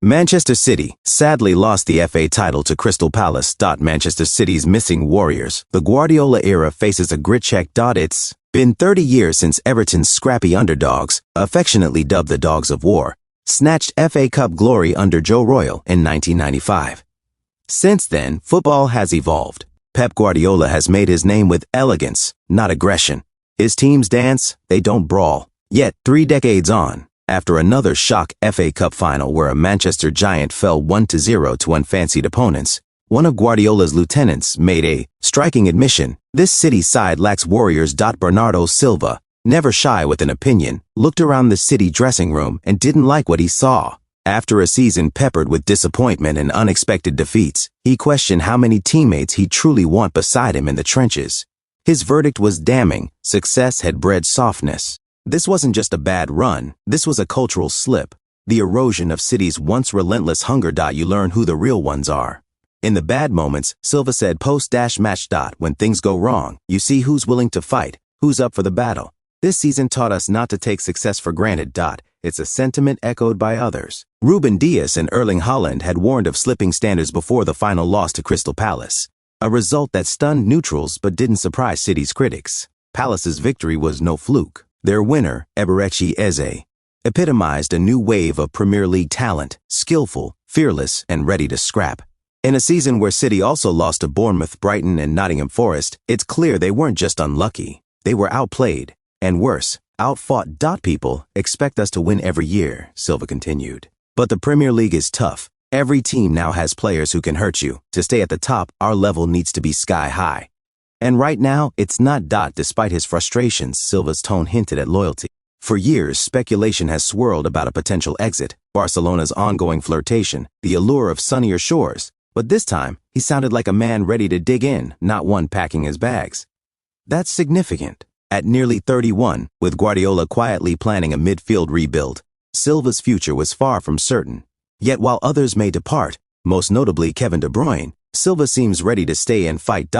Manchester City sadly lost the FA title to Crystal Palace. Manchester City's missing warriors. The Guardiola era faces a grit check. It's been 30 years since Everton's scrappy underdogs, affectionately dubbed the Dogs of War, snatched FA Cup glory under Joe Royle in 1995. Since then, football has evolved. Pep Guardiola has made his name with elegance, not aggression. His teams dance, they don't brawl. Yet, 3 decades on, after another shock FA Cup final where a Manchester giant fell 1-0 to unfancied opponents, one of Guardiola's lieutenants made a striking admission. This City side lacks warriors. Bernardo Silva, never shy with an opinion, looked around the City dressing room and didn't like what he saw. After a season peppered with disappointment and unexpected defeats, he questioned how many teammates he'd truly want beside him in the trenches. His verdict was damning. Success had bred softness. This wasn't just a bad run, this was a cultural slip. The erosion of City's once relentless hunger. You learn who the real ones are. In the bad moments, Silva said post-match. When things go wrong, you see who's willing to fight, who's up for the battle. This season taught us not to take success for granted. It's a sentiment echoed by others. Ruben Dias and Erling Haaland had warned of slipping standards before the final loss to Crystal Palace. A result that stunned neutrals but didn't surprise City's critics. Palace's victory was no fluke. Their winner, Eberechi Eze, epitomized a new wave of Premier League talent, skillful, fearless, and ready to scrap. In a season where City also lost to Bournemouth, Brighton, and Nottingham Forest, it's clear they weren't just unlucky. They were outplayed, and worse, outfought. People expect us to win every year, Silva continued. But the Premier League is tough. Every team now has players who can hurt you. To stay at the top, our level needs to be sky high. And right now, it's not. Despite his frustrations, Silva's tone hinted at loyalty. For years, speculation has swirled about a potential exit, Barcelona's ongoing flirtation, the allure of sunnier shores. But this time, he sounded like a man ready to dig in, not one packing his bags. That's significant. At nearly 31, with Guardiola quietly planning a midfield rebuild, Silva's future was far from certain. Yet while others may depart, most notably Kevin De Bruyne, Silva seems ready to stay and fight.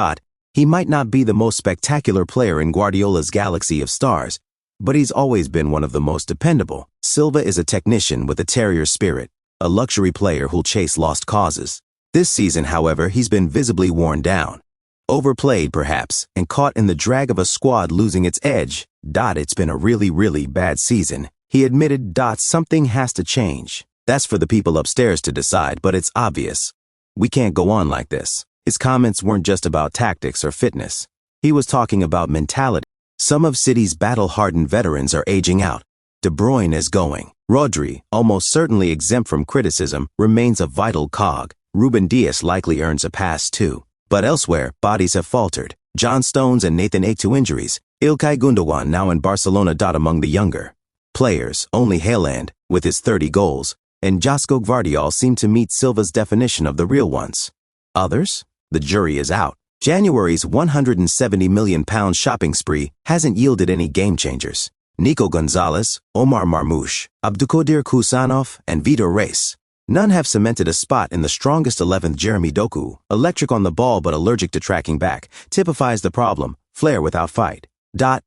He might not be the most spectacular player in Guardiola's galaxy of stars, but he's always been one of the most dependable. Silva is a technician with a terrier spirit, a luxury player who'll chase lost causes. This season, however, he's been visibly worn down. Overplayed, perhaps, and caught in the drag of a squad losing its edge. It's been a really bad season. He admitted. Something has to change. That's for the people upstairs to decide, but it's obvious. We can't go on like this. His comments weren't just about tactics or fitness. He was talking about mentality. Some of City's battle-hardened veterans are aging out. De Bruyne is going. Rodri, almost certainly exempt from criticism, remains a vital cog. Ruben Dias likely earns a pass too. But elsewhere, bodies have faltered. John Stones and Nathan Ake to injuries. Ilkay Gundogan now in Barcelona. Among the younger players, only Haaland, with his 30 goals, and Josko Gvardiol seem to meet Silva's definition of the real ones. Others? The jury is out. January's £170 million shopping spree hasn't yielded any game changers. Nico Gonzalez, Omar Marmoush, Abdulkadir Kusanov, and Vitor Reis. None have cemented a spot in the strongest 11th. Jeremy Doku, electric on the ball but allergic to tracking back, typifies the problem, flair without fight.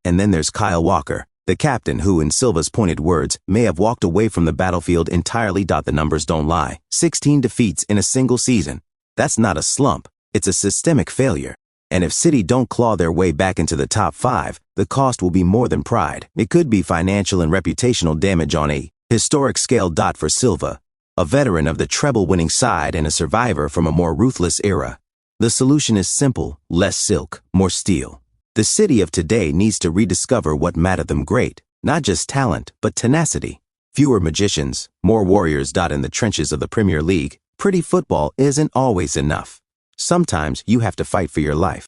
And then there's Kyle Walker, the captain who, in Silva's pointed words, may have walked away from the battlefield entirely. The numbers don't lie. 16 defeats in a single season. That's not a slump. It's a systemic failure. And if City don't claw their way back into the top 5, the cost will be more than pride. It could be financial and reputational damage on a historic scale. For Silva, a veteran of the treble-winning side and a survivor from a more ruthless era, the solution is simple: less silk, more steel. The City of today needs to rediscover what made them great, not just talent, but tenacity. Fewer magicians, more warriors. In the trenches of the Premier League, pretty football isn't always enough. Sometimes you have to fight for your life.